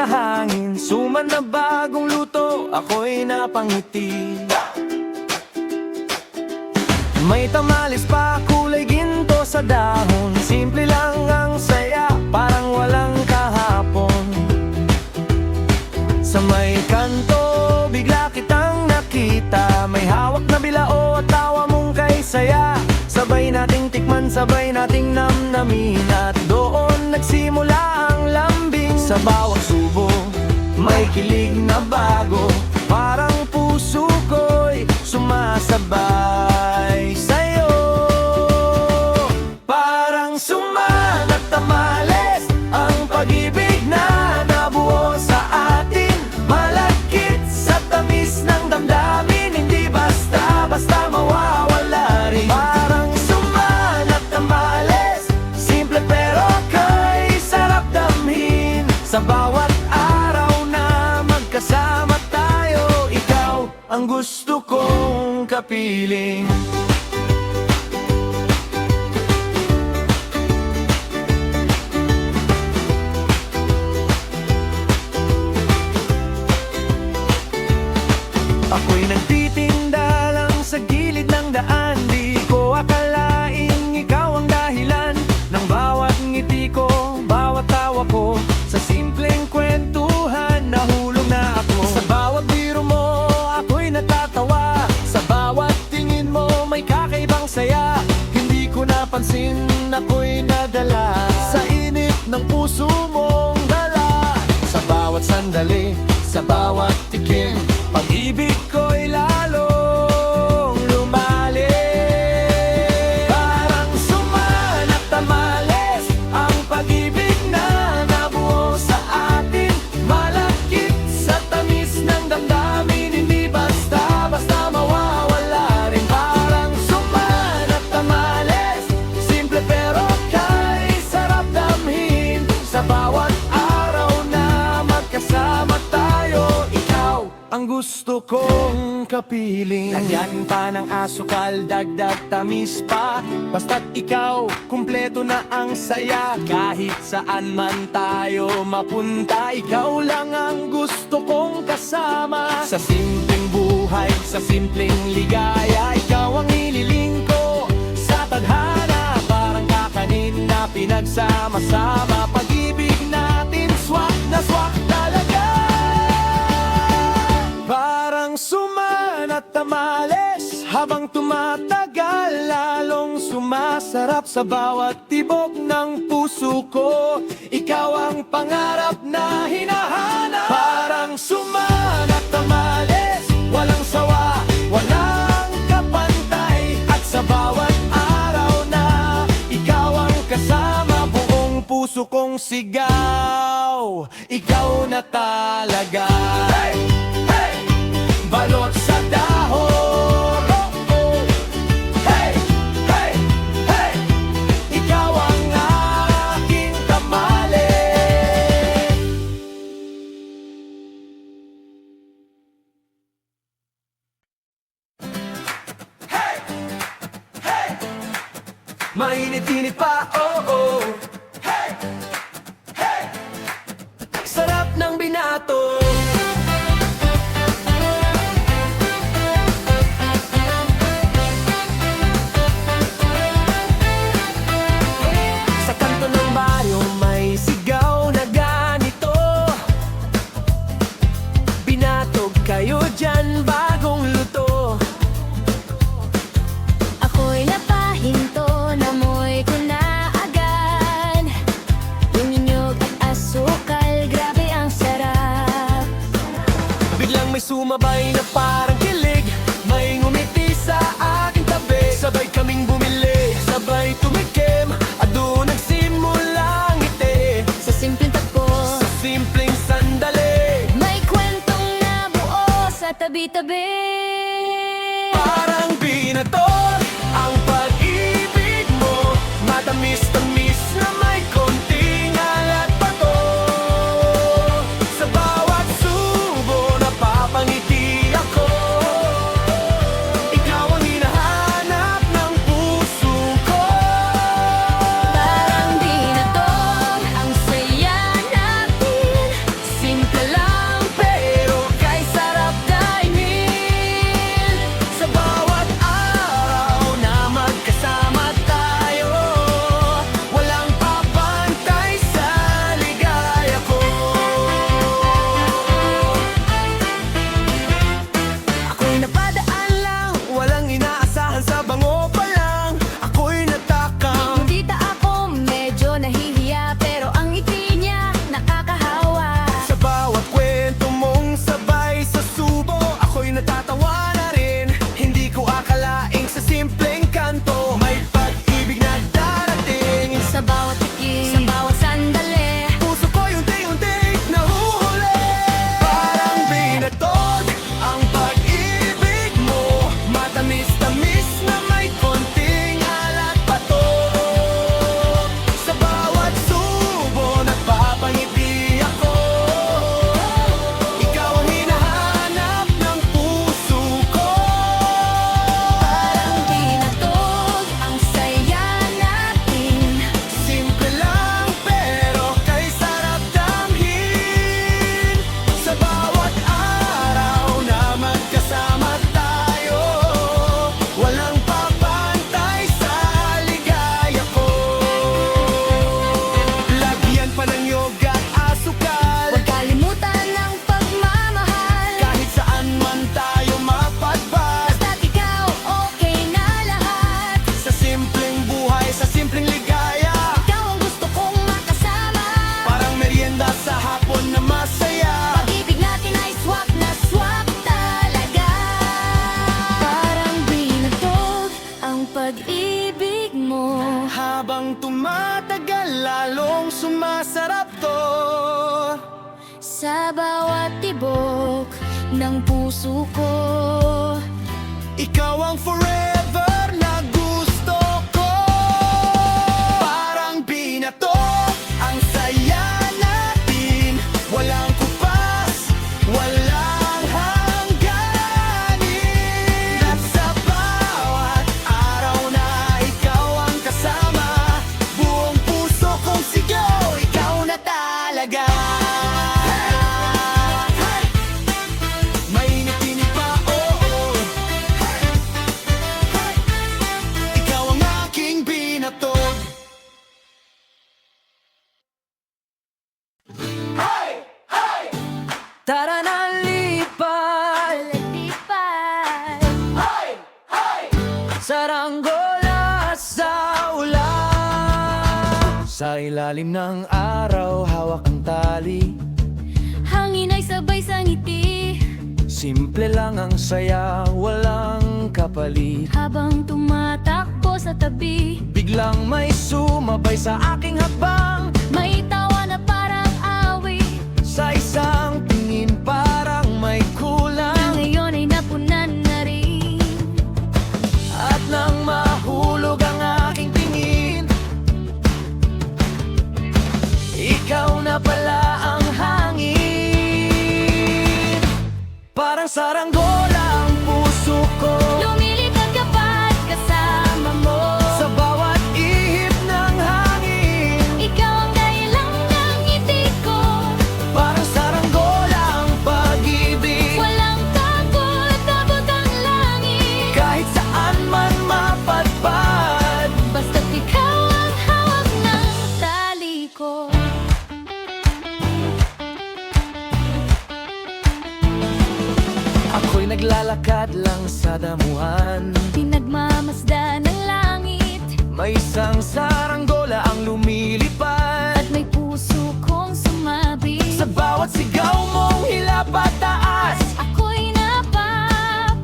sa hangin. Suman na bagong luto, ako'y napangiti. May tamales pa, kulay ginto sa dahon. Simple lang ang saya, parang walang kahapon. Sa may kanto, bigla kitang nakita. May hawak na bilao at tawa mong kay saya. Sabay nating tikman, sabay nating namnamin. At doon nagsimula ang lambing. Sa bawat subo, may kilig na bago. Parang puso ko'y sumasabay sa'yo. Parang suman at tamales, ang pag-ibig na nabuo sa atin. Malagkit sa tamis ng damdamin, hindi basta-basta mawawala rin. Parang suman at tamales, simple pero kay sarap damhin. Sa bawat araw na magkasama tayo, ikaw ang gusto kong kapiling. Ako'y nagtitinda lang sa gilid ng daan. Di ko akalaing ikaw ang dahilan ng bawat ngiti ko, bawat tawa ko. Sa simpleng kwentuhan, nahulog na ako. Sa bawat biro mo, ako'y natatawa. Sa bawat tingin mo, may kakaibang saya. Hindi ko napansin, ako'y nadala sa init ng puso mong dala. Sa bawat sandali, sa bawat tikim, pag-ibig ko'y lalong lumalim. Parang suman at tamales, ang pag-ibig na nabuo sa atin. Malagkit sa tamis ng damdamin, hindi basta-basta mawawala rin. Parang suman at tamales, simple pero kay sarap damhin. Sa bawat araw na magkasama tayo, ikaw ang gusto kong kapiling. Lagyan pa ng asukal, dagdag tamis pa. Basta't ikaw, kumpleto na ang saya. Kahit saan man tayo mapunta, ikaw lang ang gusto kong kasama. Sa simpleng buhay, sa simpleng ligaya, ikaw ang ililing ko sa tadhana. Parang kakanin na pinagsama-sama. Pag-ibig natin, swak na swak talaga. Parang suman at tamales, habang tumatagal, lalong sumasarap sa bawat tibok ng puso ko. Ikaw ang pangarap na hinahanap. Parang suman at tamales, walang sawa, walang kapantay. At sa bawat araw na ikaw ang kasama, buong puso kong sigaw, ikaw na talaga. Hey! Balot sa dahon, oh, oh. Hey, hey, hey, ikaw ang aking tamales. Hey, hey, mainit-init pa, oh, oh. Hey, hey, sarap ng binato. Kayo dyan, bagong luto. Ako'y napahinto, namoy ko na agad. Yung ninyog at asukal, grabe ang sarap. Biglang may sumabay na parang kilig, may ngumiti sa aking tabi. Sabay kaming bumili, sabay tumikim, at doon nagsimulang ngiti. Sa simpleng tagpo, Sa simpleng sandali, may kwentong nabuo sa tabi-tabi. parang binaton ang pag-ibig mo. Matamis-tamis na may konting alat pa to. Sa bawat subo napapangiti ako. Ikaw ang hinahanap ng puso ko. Parang binaton ang saya natin. masarap to. Sa bawat tibok ng puso ko, Ikaw ang forever na gusto ko. Parang binato ang saya natin, walang kupas, walang hangganin. At sa bawat araw na ikaw ang kasama, buong puso kong sigaw, ikaw na talaga. Mainit tinig pa, oo. Ikaw ang aking binatog. Tara na lipad lipad. saranggola sa ulan. Sa ilalim ng araw, hawak ang tali. Hangin ay sabay sa ngiti, Simple lang ang saya, walang kapalit. habang tumatakbo sa tabi. Biglang may sumabay sa aking hakbang. May tawa na parang awit, Sa isang tingin parang may na kulang. ngayon ay napunan na rin. At nang mahulog ang aking tingin, ikaw na pala ang hangin. Parang saranggola ang puso ko. Lumilipad kapag kasama mo. Sa bawat ihip ng hangin, Ikaw ang dahilan ng ngiti ko. parang saranggola ang pag-ibig. Walang takot, abot ang langit. Kahit saan man mapadpad, Basta't ikaw ang hawak ng tali ko. ako'y naglalakad lang sa damuhan. Pinagmamasdan ng langit, May isang saranggola ang lumilipad. at may puso kong sumabi. Sa bawat sigaw mong hila pataas, Ako'y napapatawa.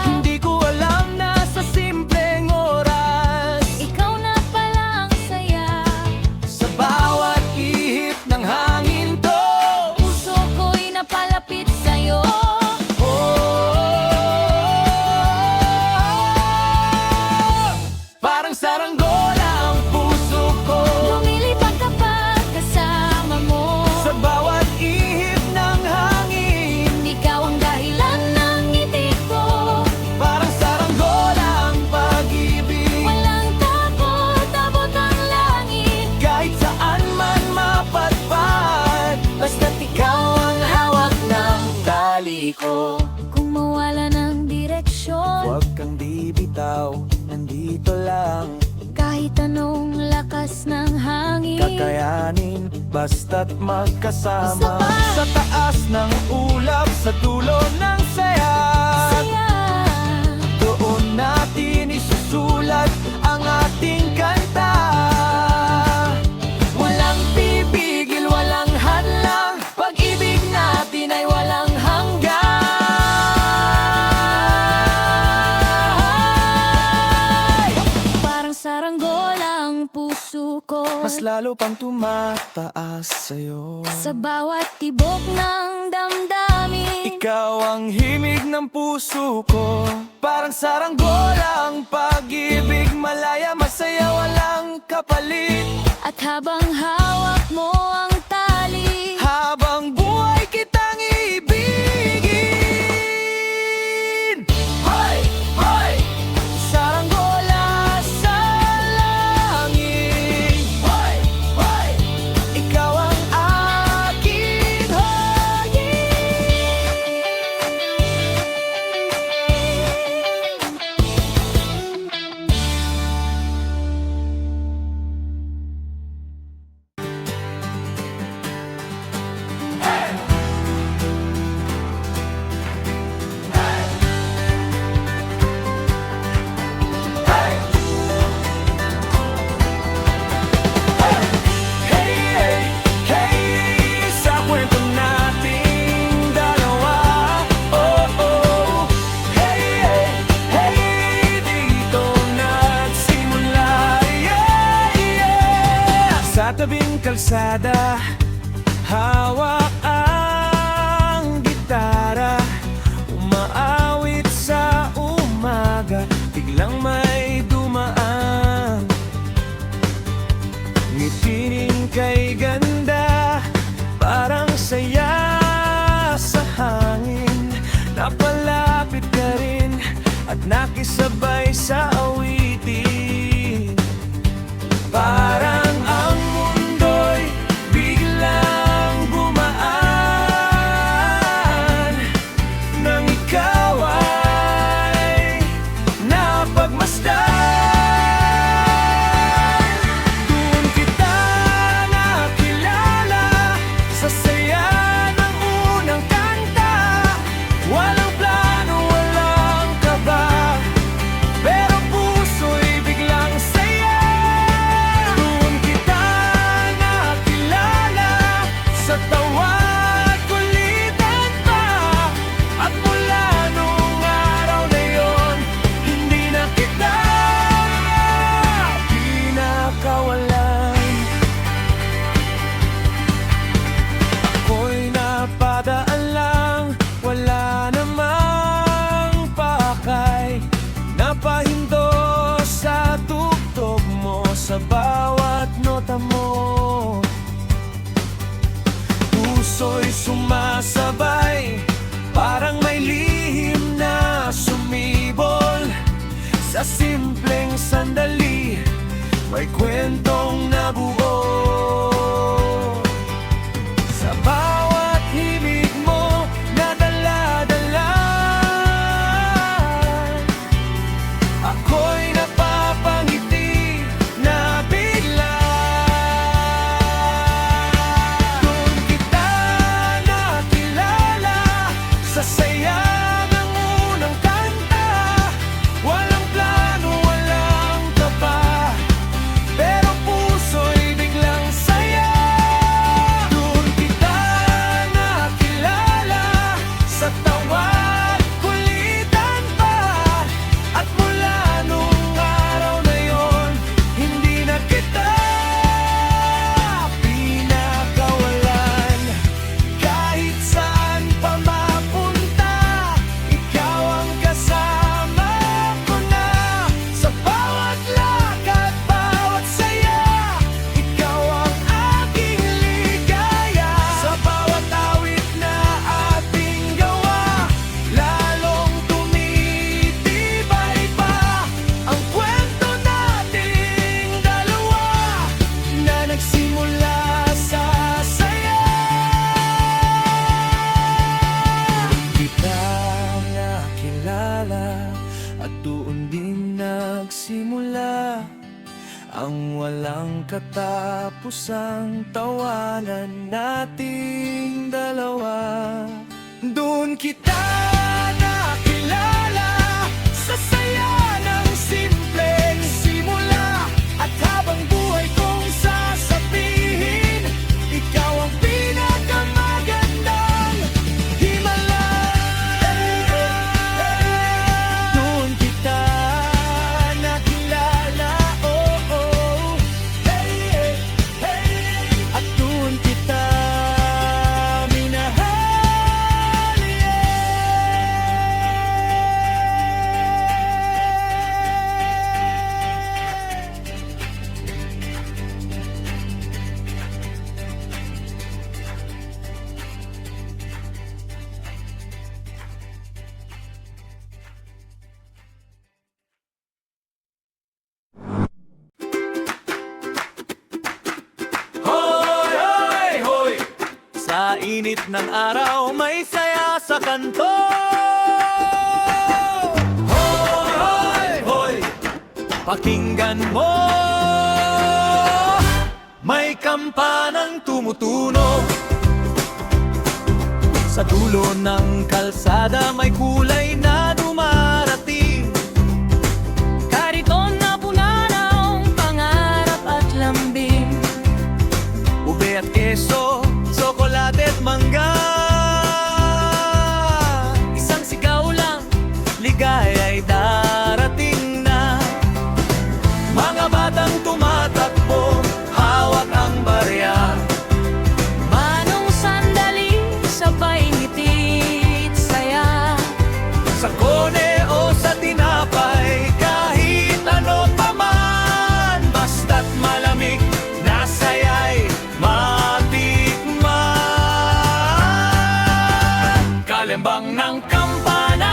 hindi ko alam na sa simpleng oras. Ikaw na pala ang saya. Sa bawat ihip ng hangin to, Puso ko'y napalapit sa'yo. parang saranggola ang puso ko. Lumilipad kapag kasama mo. Sa bawat ihip ng hangin, Ikaw ang dahilan ng ngiti ko. parang saranggola ang pag-ibig. Walang takot, abot ang langit. Kahit saan man mapadpad, basta't ikaw ang hawak ng tali ko. Kung mawala ng direksyon, Huwag kang bibitaw, nandito lang. kahit anong lakas ng hangin. Kakayanin, basta't magkasama. Sapat. Sa taas ng ulap, sa dulo ng saya, Saya. doon natin isusulat ang ating kanta. Walang pipigil, walang hadlang, pag-ibig natin ay walang hanggan. Parang saranggola ang puso ko. Mas lalo pang tumataas sa'yo. Sa bawat tibok ng damdamin. Ikaw ang himig ng puso ko. Parang saranggola ang pag-ibig. Malaya, masaya, walang kapalit. At habang hawak mo ang tali, Habang buhay kitang ibigin. Hoy! Hoy! Saranggola sa langit. Hoy! Hoy! Ikaw ang aking hangin. kalsada, hawak ang gitara, umaawit sa umaga, biglang may dumaan. Ngitining kay ganda, parang saya sa hangin. Napalapit ka rin at nakisabay sa awitin. Parang ang mundo'y biglang gumaan nang ikaw ay napagmasdan. Doon kita nakilala sa saya ng unang kanta. Walang plano, walang kaba, pero puso'y biglang saya. Doon kita nakilala sa tawa't kulitan pa, at mula nung araw na yon, hindi na kita pinakawalan. Ako'y napadaan lang, wala namang pakay, napahindo sa tugtog mo, sa bawat nota mo. Puso'y sumasabay, parang may lihim na sumibol. Sa simpleng sandali, may kwentong nabuo. Sa bawat himig mo na dala-dala, ako'y napapangiti na bigla. Doon kita nakilala sa saya ng unang kanta. Walang plano, walang kaba, pero puso'y biglang saya. Doon kita nakilala sa tawa't kulitan pa, at mula nung araw na yon, hindi na kita pinakawalan. Kahit saan pa mapunta, ikaw ang kasama ko na. Sa bawat lakad, bawat saya, ikaw ang aking ligaya. Sa bawat awit na ating gawa, lalong tumitibay pa ang kwento nating dalawa, na nagsimula sa saya. Kita nakilala at doon din nagsimula ang walang katapusang tawanan nating dalawa. Doon kita nakilala sa saya ng simpleng simula, at habang buhay kong sasabihin, ikaw ang pinakamagandang himala. Doon kita nakilala, oh, oh. Hey, hey, hey. At doon kita minahal, Hoy, hoy, hoy! Sa init ng araw, may saya sa kanto. Hoy, hoy, hoy! Pakinggan mo, may kampanang tumutunog. Sa dulo ng kalsada, may kulay na dumarating. Kariton na punanaw, pangarap at lambing. Ube at keso, tsokolate at mangga. Isang sigaw lang, ligaya'y darating na. Mga batang tumatakbo, hawak ang barya. timbang ng kampana,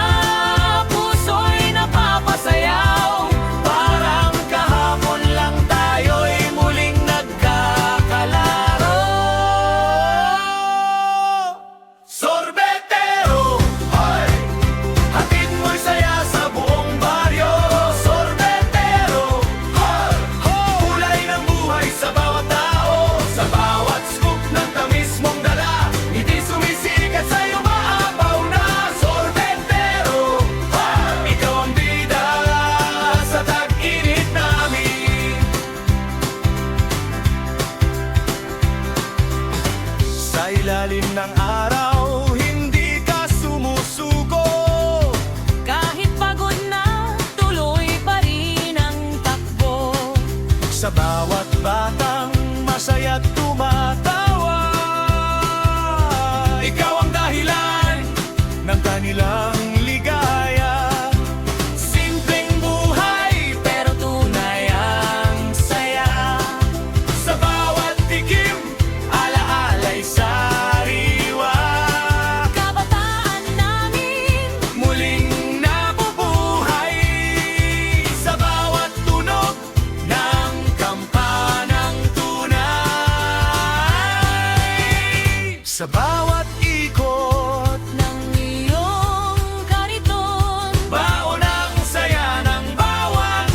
puso'y napapasayaw. Parang kahapon lang tayo'y muling nagkakalaro. Sorbetero, hoy! Hatid mo'y saya sa buong baryo. Sorbetero, hoy! Kulay ng buhay sa bawat tao. Sa bawat scoop ng tamis mong dala, hindi sumisikat sa'yo maapaw na. Sorbetero, hoy! Ikaw ang bida sa tag-init namin. Sa ilalim ng araw, hindi ka sumusuko. Kahit pagod na, tuloy pa rin ang takbo. Sa bawat batang masaya't tumatawa, ikaw ang dahilan ng kanilang ligaya. Simpleng buhay, Pero tunay ang saya. sa bawat tikim, alaalay sariwa. Kabataan namin, Muling nabubuhay sa bawat tunog ng kampanang tunay. Sa bawat ikot, ng iyong kariton. baon ang saya ng bawat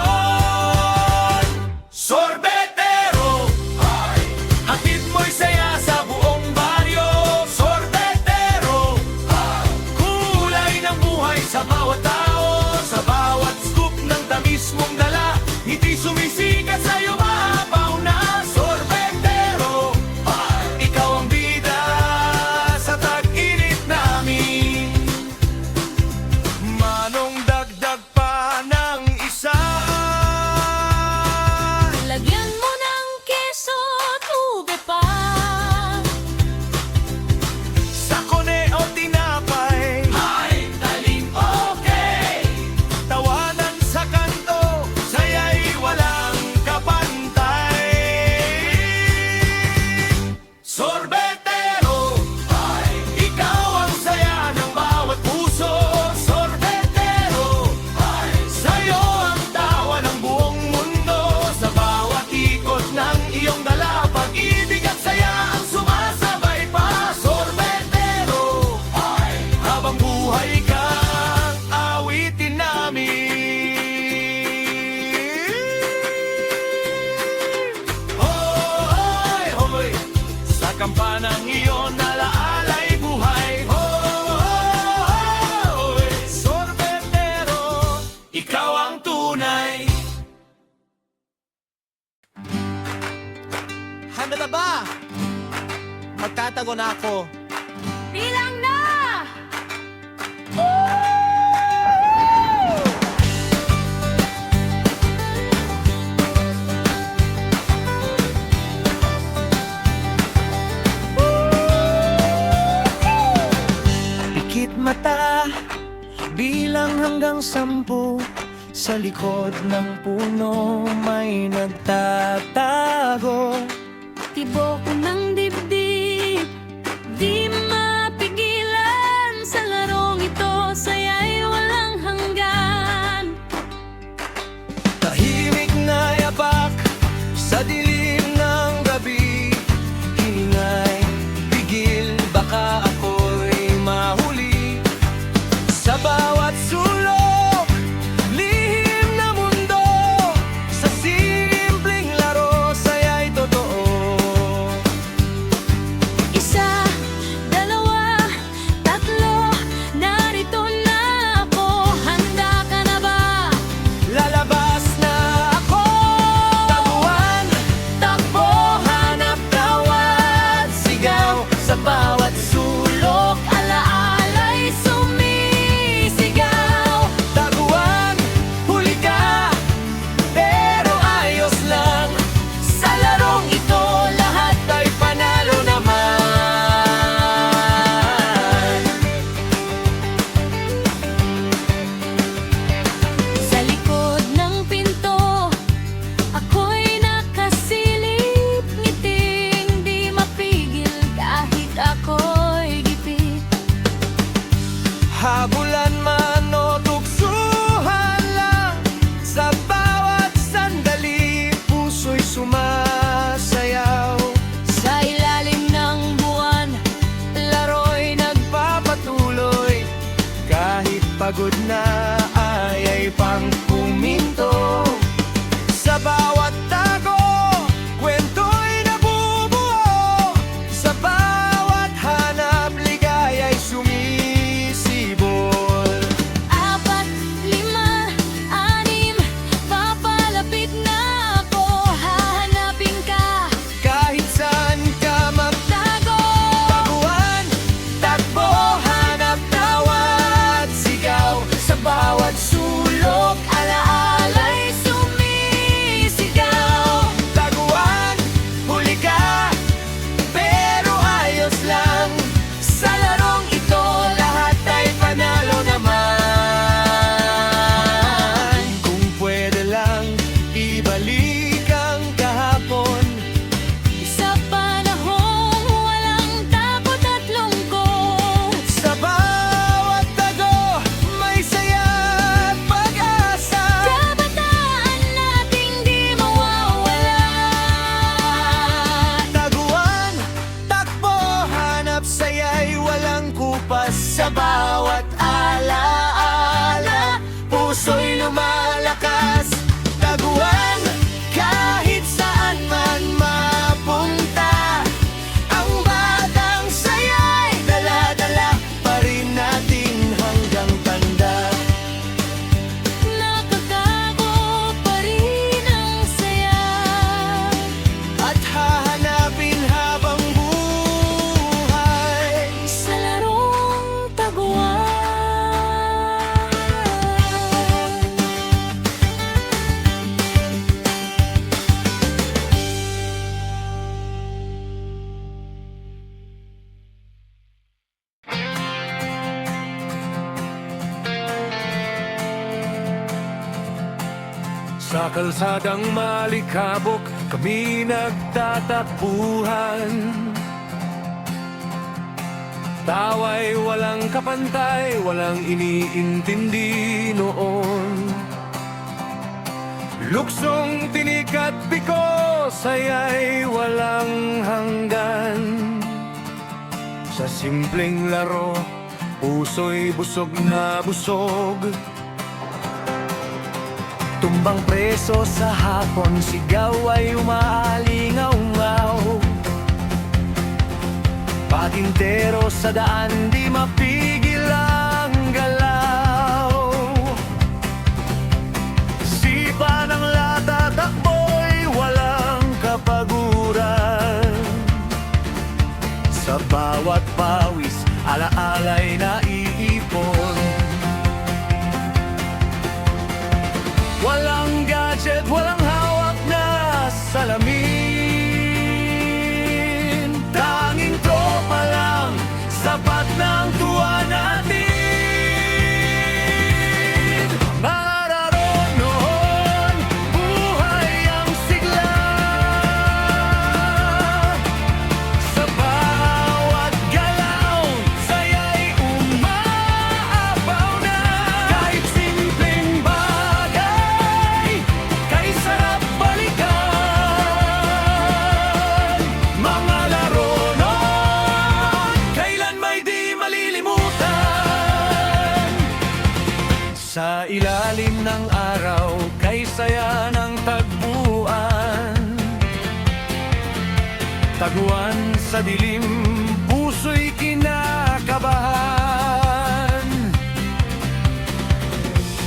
panahon. Sorbetero, ay, hatid mo'y saya sa buong baryo. Sorbetero, ay, kulay ng buhay sa bawat tao. Sa bawat scoop ng tamis mong dala, hindi sumisikat sa'yo maapaw na. Sorbetero, ay, ikaw ang bida sa tag-init namin. Manong dagdag pa ng isa. Lagyan mo ng keso at ube pa. Sa kone o tinapay, ay talim okay. Tawanan sa kanto, saya'y walang kapantay. Sorbetero, ay ikaw ang saya ng bawat puso. Sorbetero, ay sa'yo ang tawa ng buong mundo. Sa bawat ikot ng iyong dala, pag-ibig at saya ang sumasabay pa. Sorbetero, ay habang buhay ka, awitin namin. Hoy, hoy, sa kampanang iyon alaalay buhay. Hoy, Sorbetero, ikaw ang tunay. Handa na ba? Magtatago na ako. Bilang na! Pikit mata, bilang hanggang 10. Sa likod ng puno may nagtatago. Tibok ng dibdib, di mapigilan. Sa larong ito, saya'y walang hanggan. Tahimik na yapak sa dilim ng gabi. Hingay, pigil, baka ako'y mahuli. Sa bawat sulok, lihim na mundo. Sa simpleng laro, saya'y totoo. Isa, dalawa, tatlo, narito na ako. Handa ka na ba? Lalabas na ako. Tabuan, sumasayaw. Sa ilalim ng buwan, Laro'y nagpapatuloy, kahit pagod na ay pang puminto. Sa bawat tago, kwento'y nabubuo. Sa bawat hanap, ligaya'y sumisibol. 4, 5, 6, papalapit na ako. Hahanapin ka, Kahit saan ka tago. magtaguan, takbo, hanap, tawad, sigaw. Sa bawat sulok, Alaala'y sumisigaw. taguan, huli ka, pero ayos lang. Sa larong ito, lahat ay panalo naman. Kung pwede lang, ibalik ang kahapon. Sa panahong walang takot at lungkot. Sa bawat tago, may saya at pag-asa. Kabataan nating di mawawala. Taguan, takbo, hanap, saya'y walang kupas. Sa bawat alaala, puso'y lumalakas. Taguan, kahit saan man mapunta. Ang batang saya'y dala-dala pa rin natin hanggang tanda. Nakatago pa rin ang saya. At hahanapin habang buhay. Sa larong taguan. Sa kalsadang malikabok, kami nagtatakbuhan. Tawa'y walang kapantay, walang iniintindi noon. Luksong tinik at biko, saya'y walang hanggan. Sa simpleng laro, puso'y busog na busog. Tumbang preso sa hapon, sigaw ay umaalingaw-ngaw. Patintero sa daan, di mapigil ang galaw. Sipa ng lata, takbo'y walang kapaguran. Sa bawat pawis, alaala'y naiipon. Walang gadget, walang hawak na salamin. Tanging tropa lang, sapat ng tuwa natin. Mga laro noon, buhay ang sigla. Sa bawat galaw, saya'y umaapaw na. Kahit simpleng bagay, kay sarap balikan. Mga laro noon, kailan may di malilimutan. Sa ilalim ng araw, kay saya ng tagpuan. Taguan sa dilim, puso'y kinakabahan.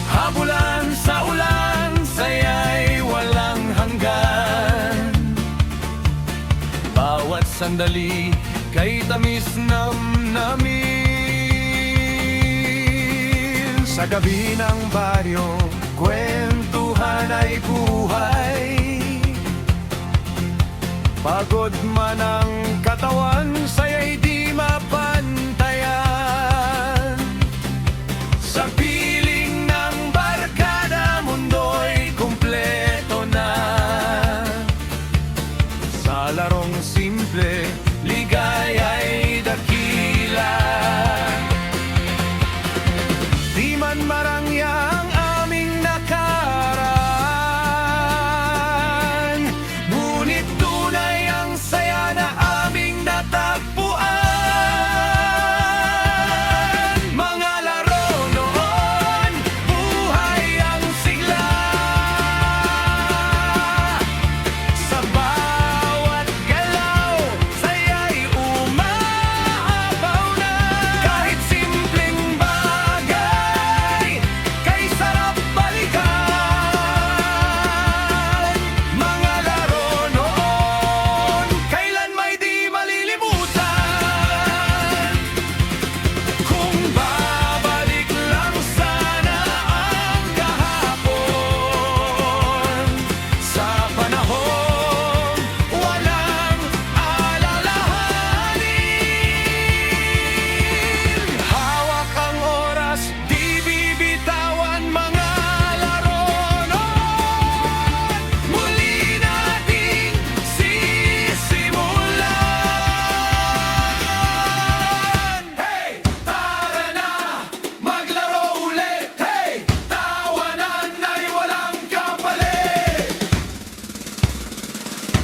Habulan sa ulan, saya'y walang hanggan. Bawat sandali, kay tamis namnamin. Sa gabi ng baryo, kwentuhan ay buhay. Pagod man ang katawan, saya'y di mapantayan. Sa piling ng barkada, mundo'y kumpleto na. Sa larong simple, ligaya'y dakila. Di man marangya ang aming nakaraan,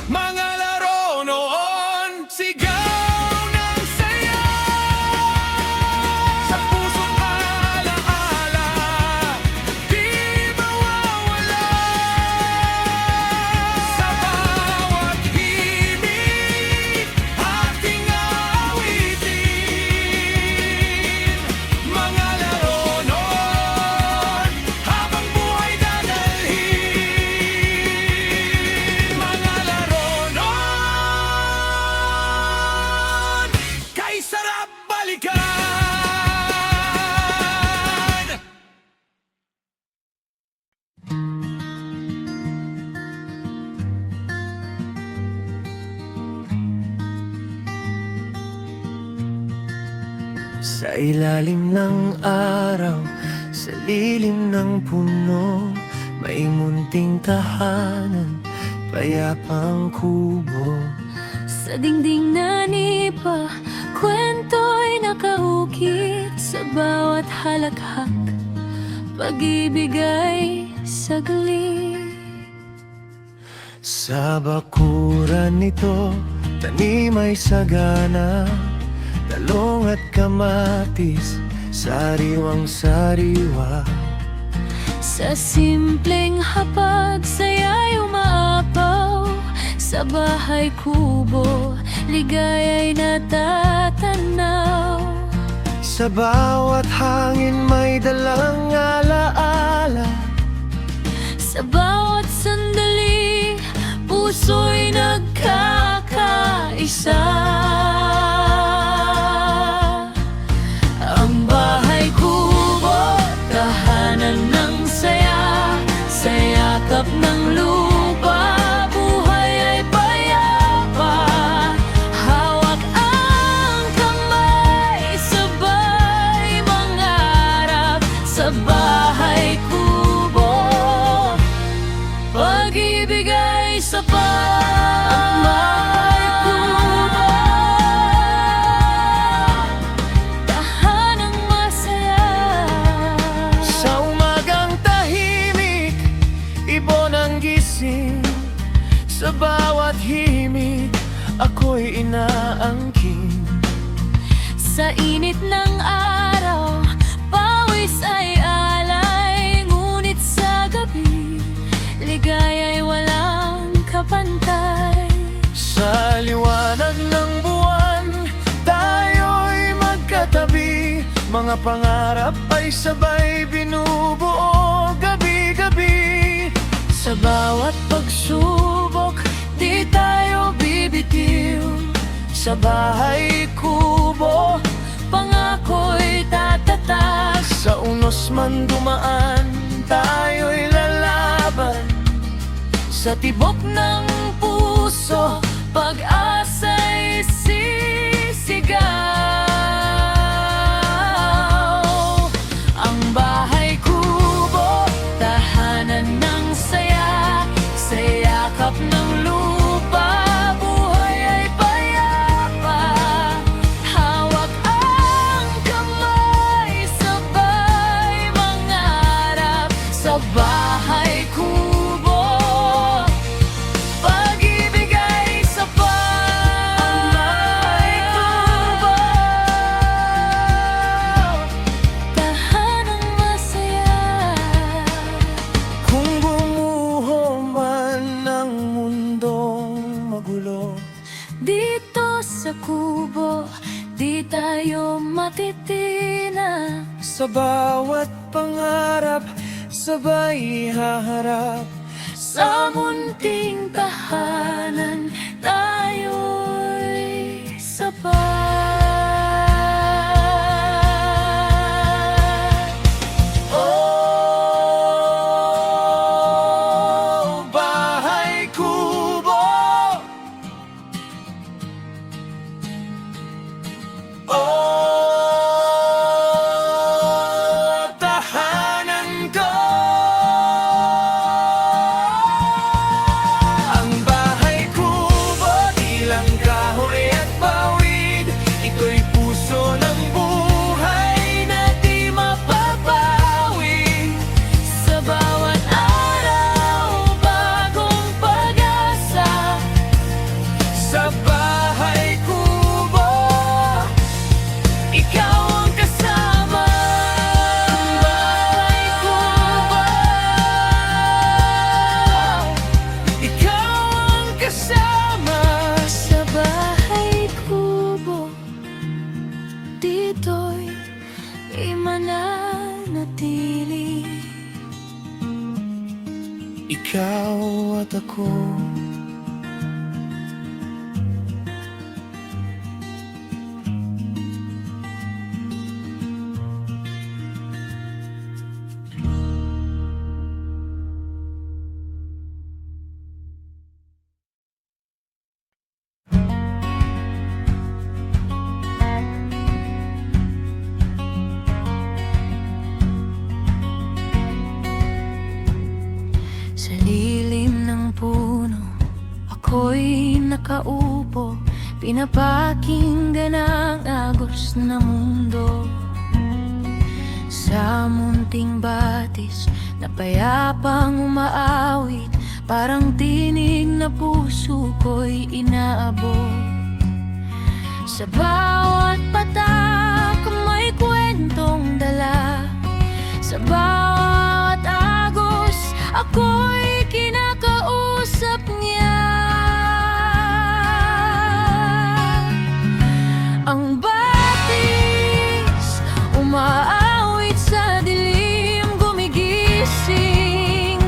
Mga laro noon, sigaw ng saya sa puso't alaala, di mawawala. Sa bawat himig, ating awitin. Mga laro noon, habang buhay dadalhin. Mga laro noon, kay sarap balikan. Sa ilalim ng araw, sa lilim ng puno, may munting tahanan, payapang kubo. Sa dingding na nipa, kwento'y nakaukit. Sa bawat halakhak, pag-ibig ay saglit. Sa bakuran nito, tanim ay sagana, talong at kamatis, sariwang sariwa. Sa simpleng hapag, saya'y umaapaw. Sa bahay kubo, ligaya'y natatanaw. Sa bawat hangin may dalang alaala. Sa bawat sandali, puso'y nagkakaisa. Ang bahay kubo, tahanan ng saya, sa yakap ng lupa, buhay ay payapa. Hawak ang kamay, sabay mangarap. Sa bahay kubo, pag-ibig ay sapat. Ang bahay kubo, tahanang masaya. Sa umagang tahimik, ibon ang gising. Sa bawat himig, ako'y inaangkin. Sa init ng araw, pawis ay alay. Ngunit sa gabi, ligaya'y walang kapantay. Sa liwanag ng buwan, tayo'y magkatabi. Mga pangarap ay sabay binubuo gabi-gabi. Sa bawat pagsubok, di tayo bibitiw. Sa bahay kubo, Pangako'y tatatak. sa unos man dumaan, tayo'y lalaban. Sa tibok ng puso, pag-asa'y sisigaw. Ang bahay kubo, tahanan ng saya, sa yakap ng lupa, buhay ay payapa. Hawak ang kamay, sabay mangarap. Sa bahay kubo, pag-ibig ay sapat. Ang bahay kubo, tahanang masaya. Kung bumuho man ang mundong magulo, Dito sa kubo, di tayo matitina. sa bawat pangarap, sabay haharap. Sa munting tahanan, tayo'y sapat. Oh, bahay kubo. Oh, tahanan ko. Ang bahay kasama Sa bahay kubo, dito'y di mananatili. Ikaw at ako. Sa lilim ng puno, ako'y nakaupo, pinapakinggan ang agos ng mundo. Sa munting batis na payapang umaawit, parang tinig na puso ko'y inaabot. Sa bawat patak may kwentong dala, sa bawat agos ako'y kinakausap niya. Ang batis umaawit sa dilim, gumigising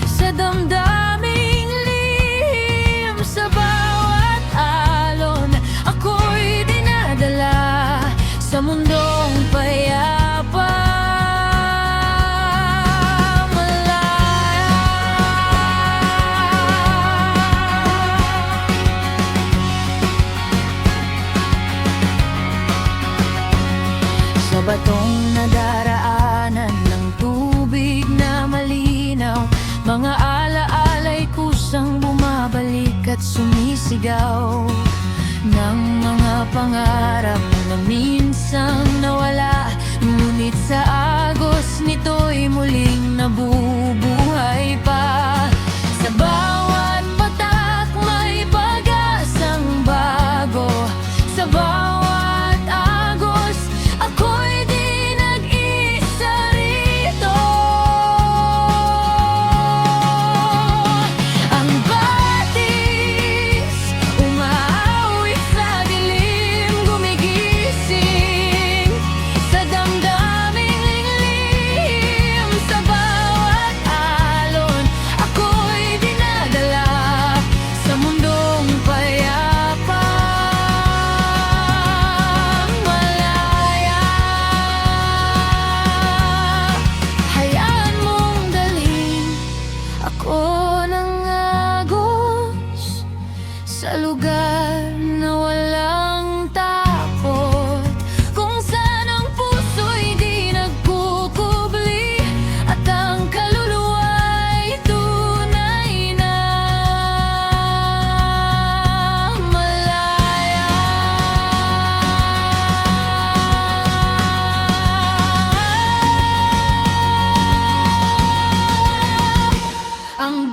sa damdaming lihim. Sa bawat alon ako'y dinadala sa mundong payapa. Sa batong nadaraanan ng tubig na malinaw, mga alaala'y kusang bumabalik at sumisigaw ng mga pangarap na minsang nawala, ngunit sa agos nito'y muling nabubuhay pa. Sa bawat patak may pag-asang bago, sa bawat agos ako'y di nag-isa rito. Ang batis umaawit sa dilim, gumigising sa damdaming lihim. Sa bawat alon ako'y dinadala sa mundong payapa. Malaya, hayaan mong dalhin ako ng agos sa lugar na walang takot, kung saan ang puso'y di nagkukubli at ang kaluluwa'y tunay na malaya. Ang batis, ang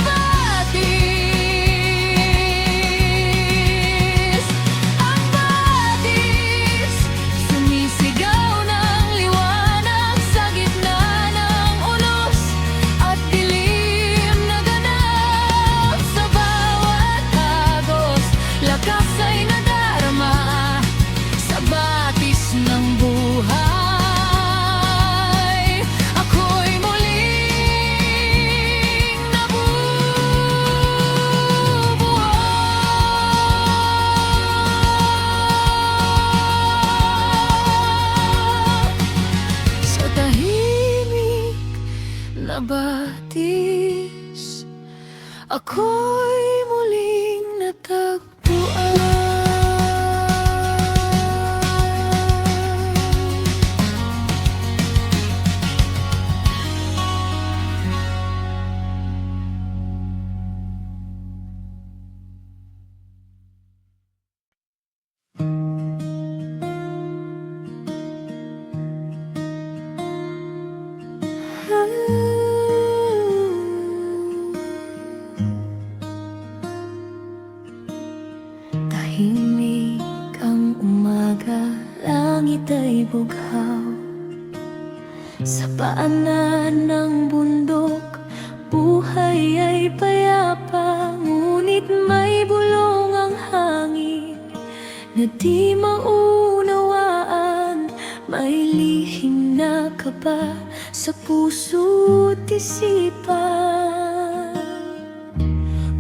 batis, ang batis, sumisigaw ng liwanag sa gitna ng unos at dilim na ganap. Sa bawat agos lakas ay nadarama, sa batis ng buhay ako'y muling nabubuhay. Sa tahimik na batis ako'y muling natagpuan. langit ay bughaw. Sa paanan ng bundok, buhay ay payapa. Ngunit may bulong ang hangin na di maunawaan. May lihim na kaba sa puso't isipan.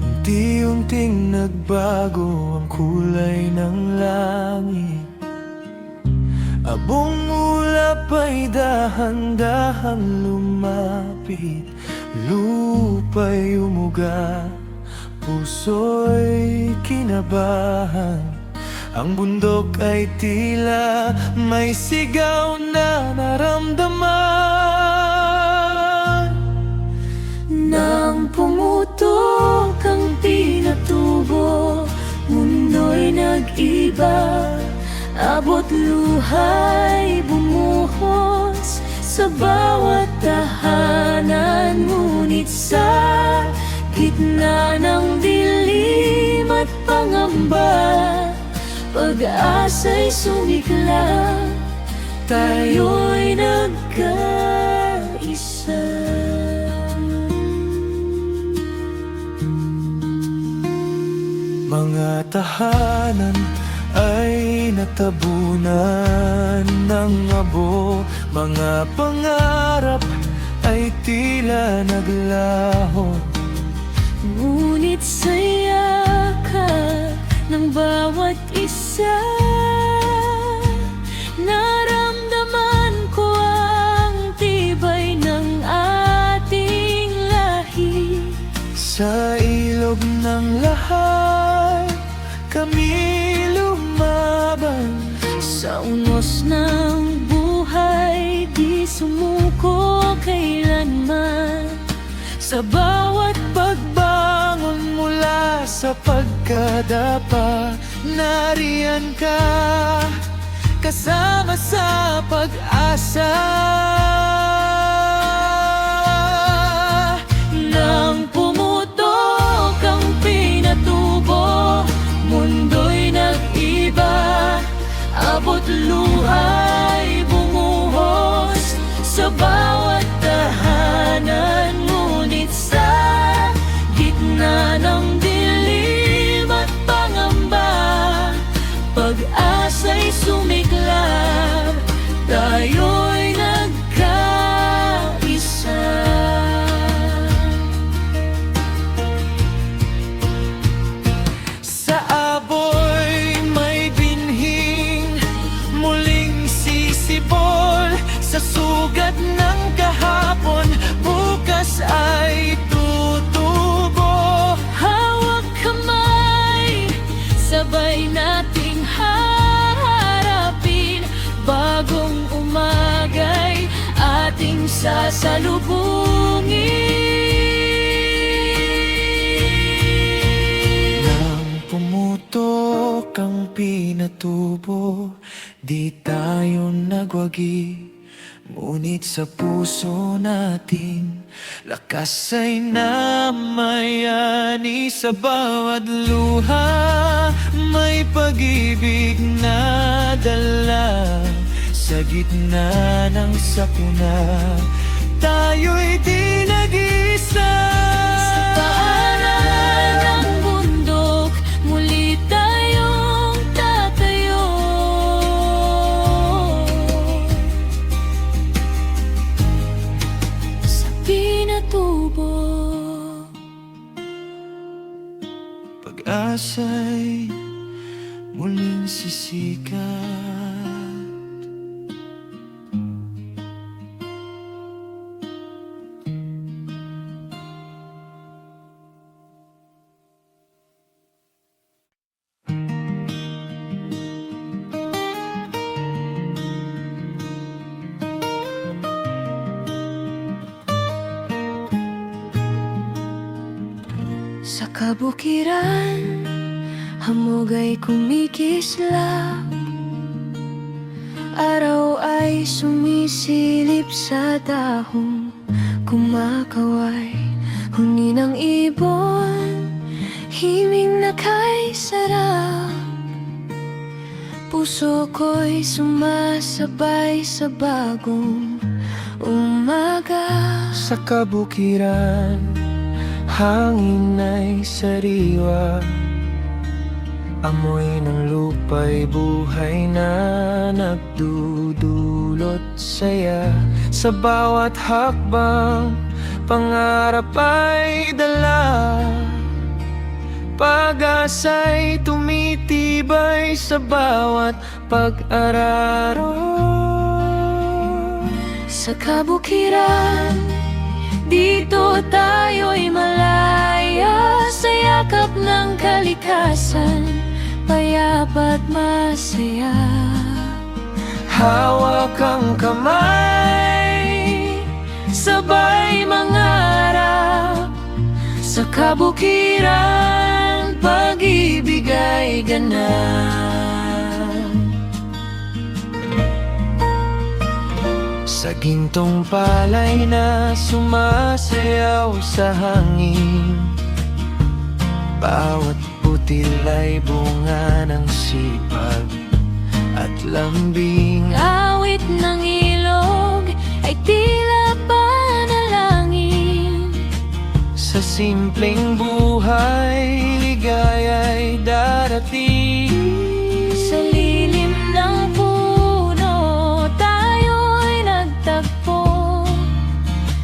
Unti-unting nagbago ang kulay ng langit. Abong ulap ay dahan-dahan lumapit. Lupa'y umuga, puso'y kinabahan. Ang bundok ay tila may sigaw na naramdaman. Nang pumutok ang pinatubo, mundo'y nag-iba. Abot luha'y bumuhos sa bawat tahanan. Ngunit sa gitna ng dilim at pangamba, pag-asa'y sumikla, tayo'y nagkaisa. Mga tahanan ay natabunan ng abo. Mga pangarap ay tila naglaho. Ngunit sa yakap ng bawat isa, naramdaman ko ang tibay ng ating lahi. Sa ilog ng lahat, kami lumaban. Sa unos ng buhay, di sumuko kailanman. Sa bawat pagbangon mula sa pagkadapa, nariyan ka, kasama sa pag-asa. Nang pumutok ang pinatubo, mundo'y nag-iba. Abot luha'y bumuhos sa bawat tahanan. Ngunit sa gitna ng dilim at pangamba, pag-asa'y sumiklab, tayo'y nagkaisa. Sa aboy may binhing muling sisibol. Sa sugat ng kahapon, bukas ay tutubo. Hawak kamay, sabay nating haharapin. Bagong umagay ating sasalubungin. Nang pumutok ang pinatubo, di tayo nagwagi. Ngunit sa puso natin, lakas ay namayani. Sa bawat luha, may pag-ibig na dala. Sa gitna ng sakuna, tayo'y di nag-isa. Sa paanan ng bundok, muli tayong tatayo. Sa pinatubo, pag-asa'y muling sisikat. sa kabukiran, hamog ay kumikislap. Araw ay sumisilip sa dahong kumakaway. Huni ng ibon, himing na kay sarap. puso ko'y sumasabay sa bagong umaga. Sa kabukiran, hangin ay sariwa. Amoy ng lupa'y buhay na nagdudulot saya. Sa bawat hakbang, pangarap ay dala. Pag-asa'y tumitibay sa bawat pag-araro. Sa kabukiran, dito tayo'y malaya. Sa yakap ng kalikasan, payapa at masaya. Hawak ang kamay, sabay mangarap. Sa kabukiran, pag-ibig ay ganap. Sa gintong palay na sumasayaw sa hangin, bawat putil ay bunga ng sipag at lambing. Awit ng ilog ay tila panalangin. Sa simpleng buhay, ligaya'y darating. Sa lilim ng puno, tayo'y nagtagpo.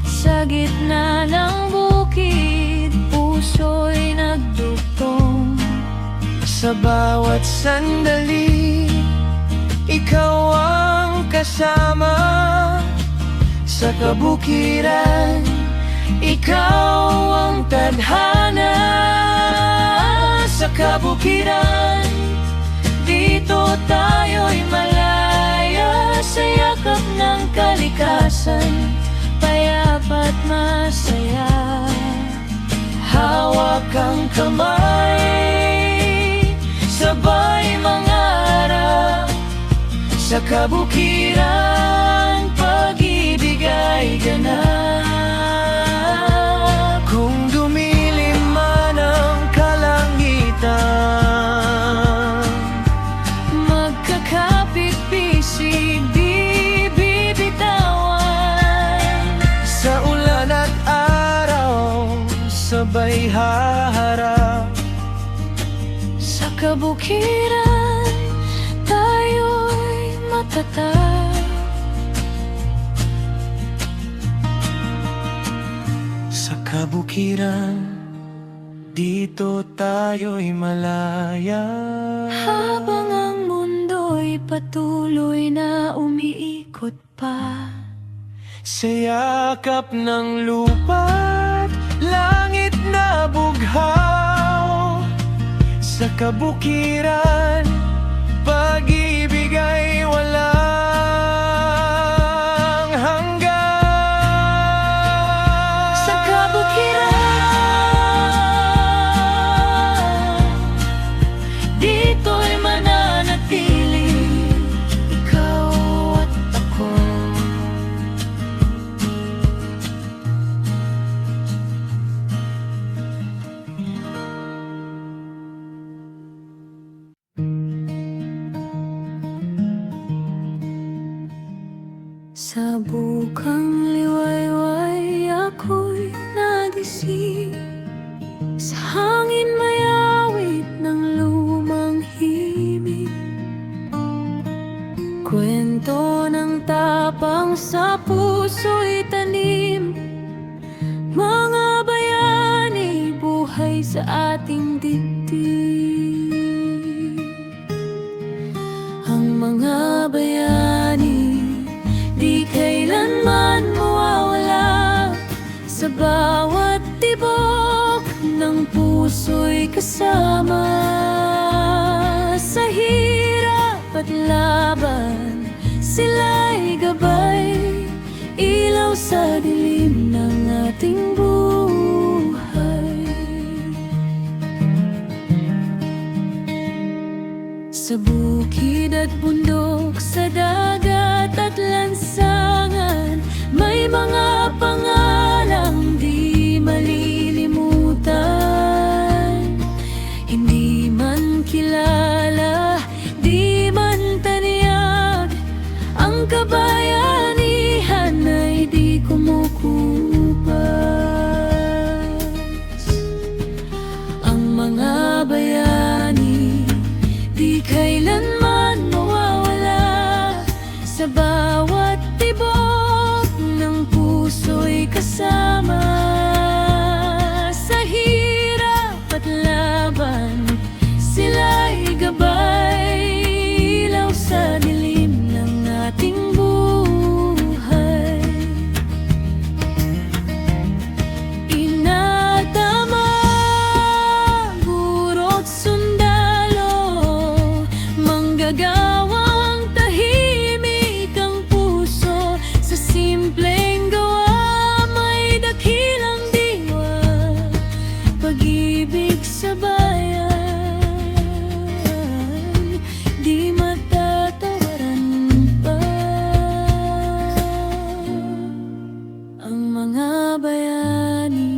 Sa gitna ng bukid, puso'y nagdugtong. Sa bawat sandali, ikaw ang kasama. Sa kabukiran, ikaw ang tadhana. Sa kabukiran, dito tayo'y malaya. Sa yakap ng kalikasan, payapa at masaya. Hawak ang kamay, sabay mangarap. Sa kabukiran, pag-ibig ay ganap. Kung dumilim man ang kalangitan, magkakapit-bisig, di bibitawan. sa ulan at araw, sabay haharap. Sa kabukiran, tayo'y matatag. Sa kabukiran, dito tayo'y malaya. Habang ang mundo'y patuloy na umiikot pa. Sa yakap ng lupa't langit na bughaw. Sa kabukiran, pag-ibig ay walang hanggan. Sa kabukiran, dito'y mananatili, ikaw at ako. Sa bukang liwayway ako'y nagising. Sa hangin may awit ng lumang himig. Kwento ng tapang sa puso'y tanim. Mga bayani, buhay sa ating dibdib. Ang mga bayani, di kailanman mawawala. Sa bawat tibok ng puso'y kasama. Sa hirap at laban, sila'y gabay. Ilaw sa dilim ng ating buhay. Sa bukid at bundok, sa dagat at lansangan, may mga pangalang di malilimutan. Hindi man kilala, di man Ang kabayanihan ay di kumukupas. Ang mga bayani di kailanman mawawala. Sa bawat tibok ng puso'y kasama. Sa hirap at laban, sila'y gabay. Ilaw sa dilim ng ating buhay. Inatama, guro't sundalo, manggagawang tahimik ang puso. Sa simpleng gawa may dakilang diwa, pag-ibig sa bayan di matatawaran pa. Ang mga bayani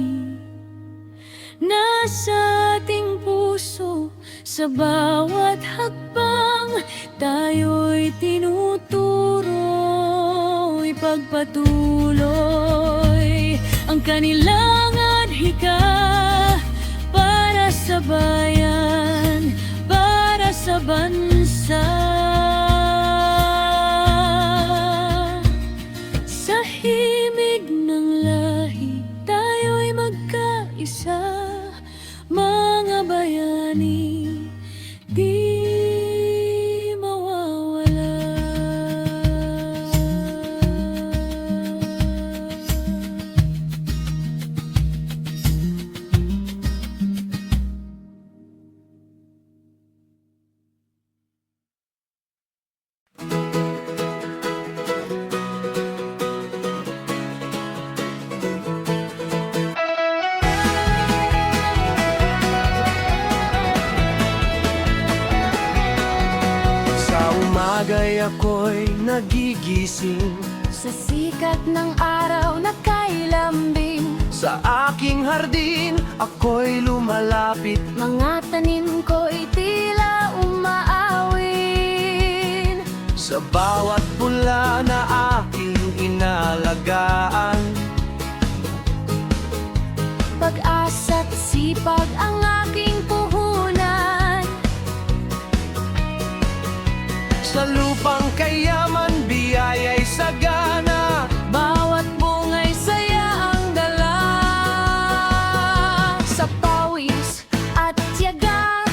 nasa ating puso. Sa bawat hakbang tayo'y tinuturo. Ipagpatuloy ang kanilang adhika para sa bayan, para sa bansa. Sa himig ng lahi tayo'y magkaisa. Mga bayani di mawawala. Sa umaga'y ako'y nagigising, Sa sikat ng araw na kay lambing, sa aking hardin ako'y lumalapit. mga tanim ko'y tila umaawin. Sa bawat pula na aking inalagaan, Pag-asa't sipag ang aking puhunan. sa lupang kayaman biyaya'y sagana. Bawat bungay saya ang dala. Sa pawis at tiyaga,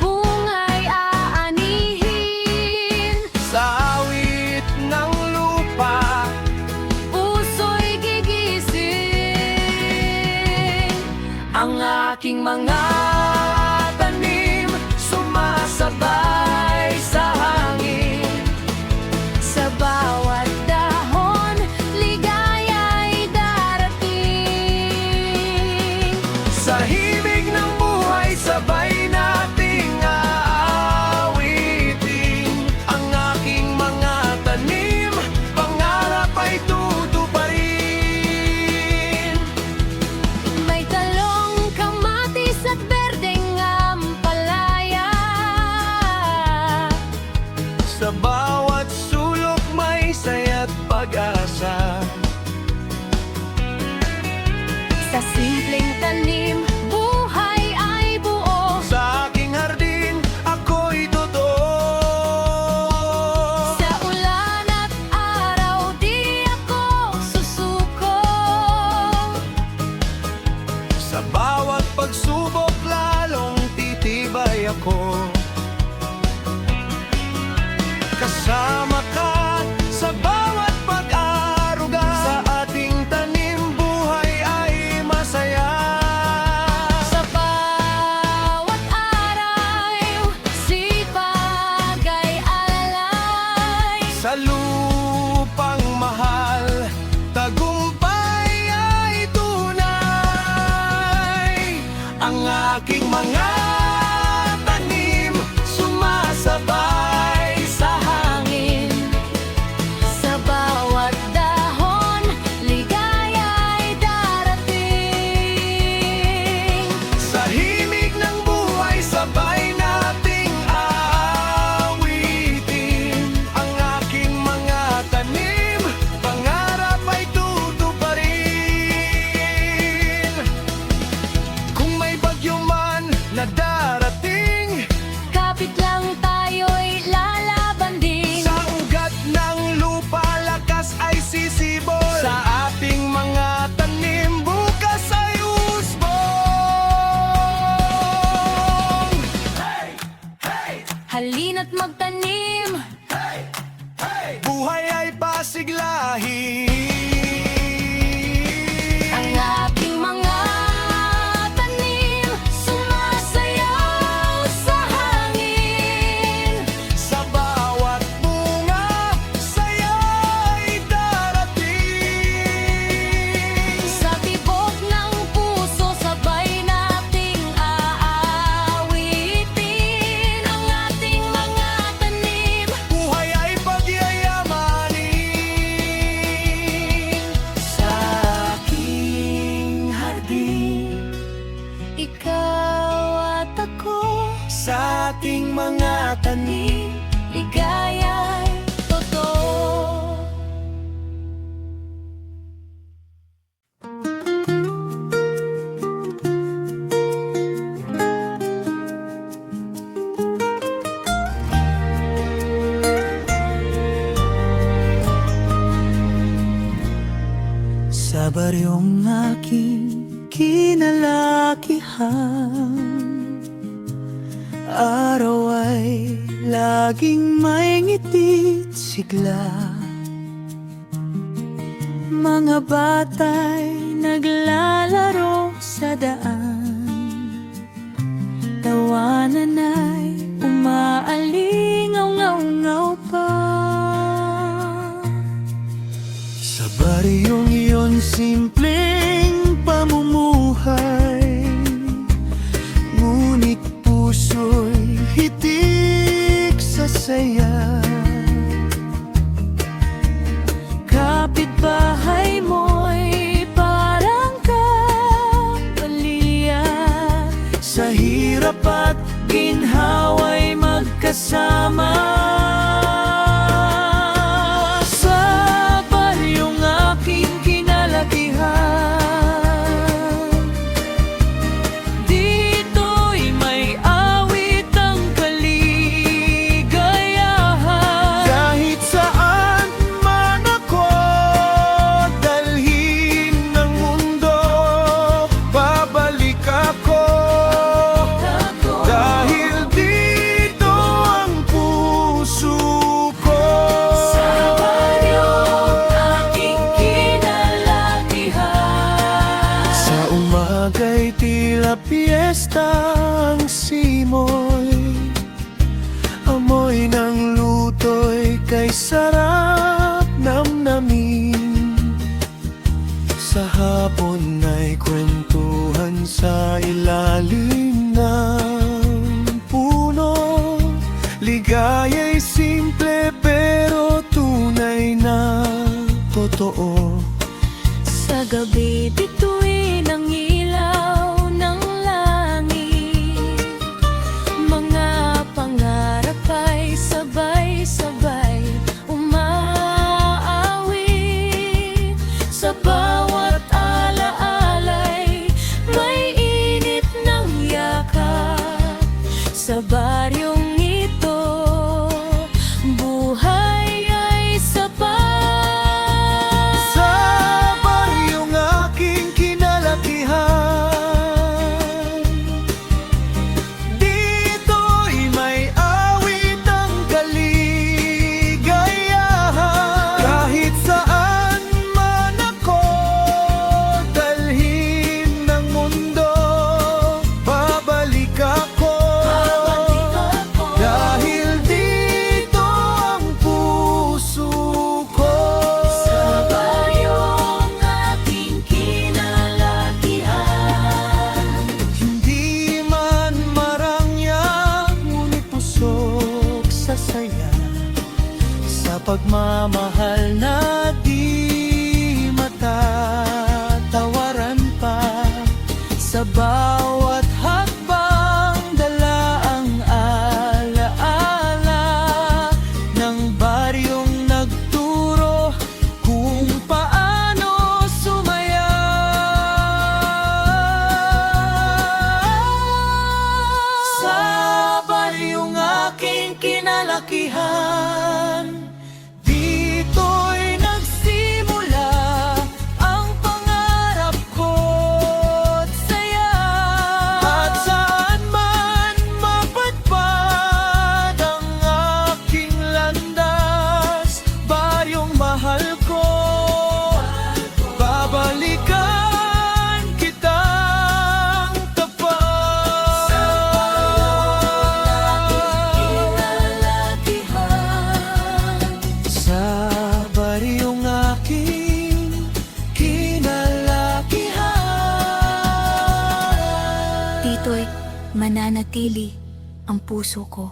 bungay aanihin. Sa awit ng lupa, Puso'y gigising. ang aking mga tanim sumasabay sa hangin. Sa bawat dahon, ligaya'y darating. Sa himig ng buhay sabay nating aawitin. Ang aking mga tanim, pangarap ay tutuparin. May talong, kamatis at berdeng ampalaya. Sa bawat sulok may saya't pag-asa. Sa simpleng tanim, buhay ay buo. Sa aking hardin, ako'y totoo. Sa ulan at araw, di ako susuko. Sa bawat pagsubok, lalong titibay ako. Kasama ka sa bawat pag-aaruga. Sa ating tanim, buhay ay masaya. Sa bawat araw, sipag ay alalay. Sa lupang mahal, tagumpay ay tunay. Ang aking mga tanim sumasabay sa hangin. Sa bawat dahon, ligaya'y darating. Sa himig ng buhay sabay nating aawitin. Ang aking buhay ay pasiglahin. Ang ating mga tanim sumasayaw sa hangin. Sa bawat bunga, saya'y darating. Sa tibok ng puso, sabay nating aawitin ang ating mga tanim. Buhay ay pagyayamanin. Sa aking hardin, Ikaw at ako, sa ating mga tanim, ligaya'y totoo. sa baryong aking kinalakihan, araw ay laging may ngiti't sigla. Mga bata'y naglalaro sa daan, tawanan ay umaalingaw-ngaw pa. Sa baryong iyon, simpleng pamumuhay, ngunit puso'y hitik sa saya. Kapitbahay mo'y parang kapalya, sa hirap at ginhawa'y magkasama. Sa baryong aking kinalakihan, dito'y may awit ang kaligayahan. Kahit saan man ako dalhin ng mundo, babalik ako. Dahil dito ang puso ko. Sa baryong aking kinalakihan, Sa umaga'y tila piyesta ang simoy, amoy ng luto'y kay sarap namnamin. Sa hapon ay kwentuhan sa ilalim ng puno, ligaya'y simple pero tunay na totoo. sa gabi dito'y nangilaw ng langit. Mga pangarap ay sabay-sabay umaawit. Sa bawat alaala'y may init ng yakap. Sa baryong ito, buhay ay sapat. Sa baryong aking kinalakihan, dito'y may awit ang kaligayahan. Kahit saan man ako dalhin ng mundo, babalik ako. Dahil dito ang puso ko. Sa baryong aking kinalakihan, Hindi man marangya, ngunit pusok sa saya, sa pagmamahal na di matatawaran pa. Sa bawat hakbang dala ang alaala ng baryong nagturo kung paano sumaya. Sa baryong aking kinalakihan, dito'y nagsimula ang pangarap ko't saya. mananatili ang puso ko.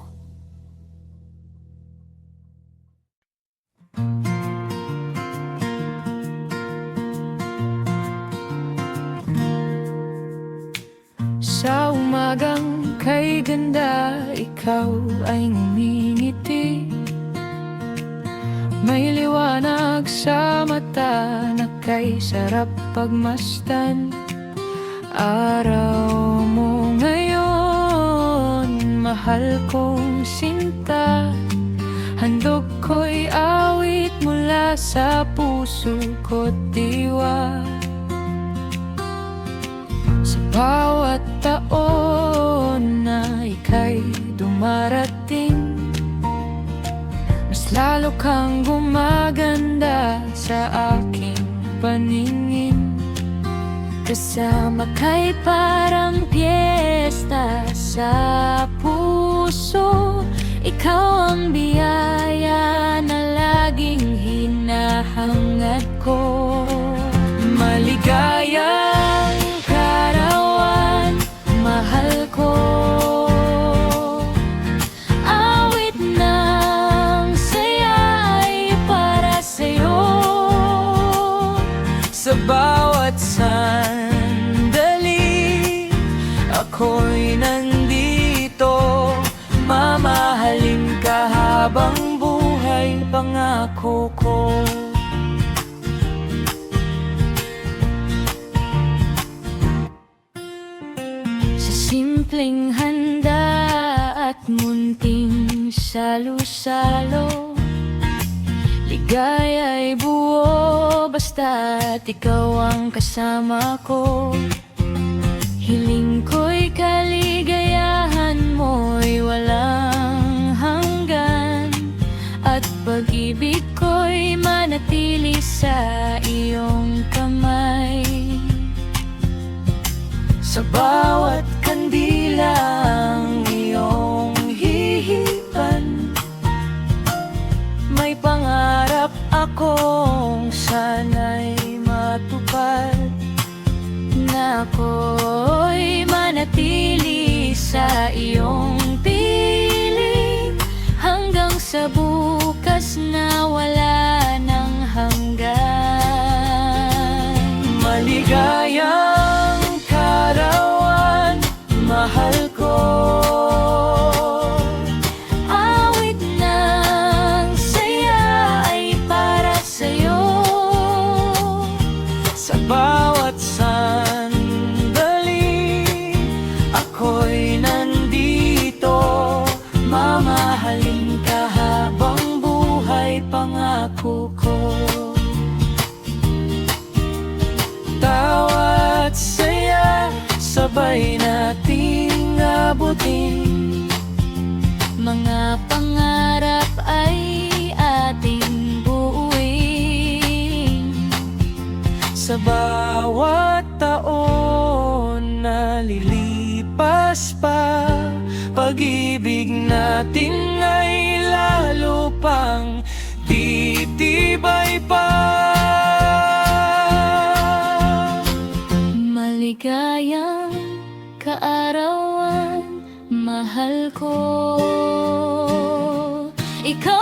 Sa umagang kay ganda, ikaw ay ngumingiti. May liwanag sa mata na kay sarap pagmasdan. Araw mo ngayon, mahal kong sinta. Handog ko'y awit mula sa puso ko't diwa. Sa bawat taon na ika'y dumarating, mas lalo kang gumaganda sa aking paningin. Kasama ka'y parang piyesta sa puso. Ikaw ang biyaya na laging hinahangad ko. Maligayang karawan, mahal ko. Awit ng saya ay para sa'yo. Sa bawat sandali, ako'y nandito. Mamahalin ka habang buhay, pangako ko. Sa simpleng handa at munting salo-salo, ligaya'y buo basta't ikaw ang kasama ko. Hiling ko'y kaligayahan mo'y walang hanggan, at pag-ibig ko'y manatili sa iyong kamay. Sa bawat kandila ang iyong hihipan, may pangarap akong sana'y matupad. Na ako'y manatili sa iyong piling hanggang sa bukas na wala ng hanggan. Maligayang karawan, mahal ko. Awit ng saya ay para sa'yo. Sa bawat sandali, ako'y nandito. Mamahalin ka habang buhay, pangako ko. Tawat saya, sabay nating abutin. Mga pangarap ay ating buuin. Sa bawat taon na lilipas pa, pag-ibig natin ay lalo pang titibay pa. Maligayang kaarawan, mahal ko. Ikaw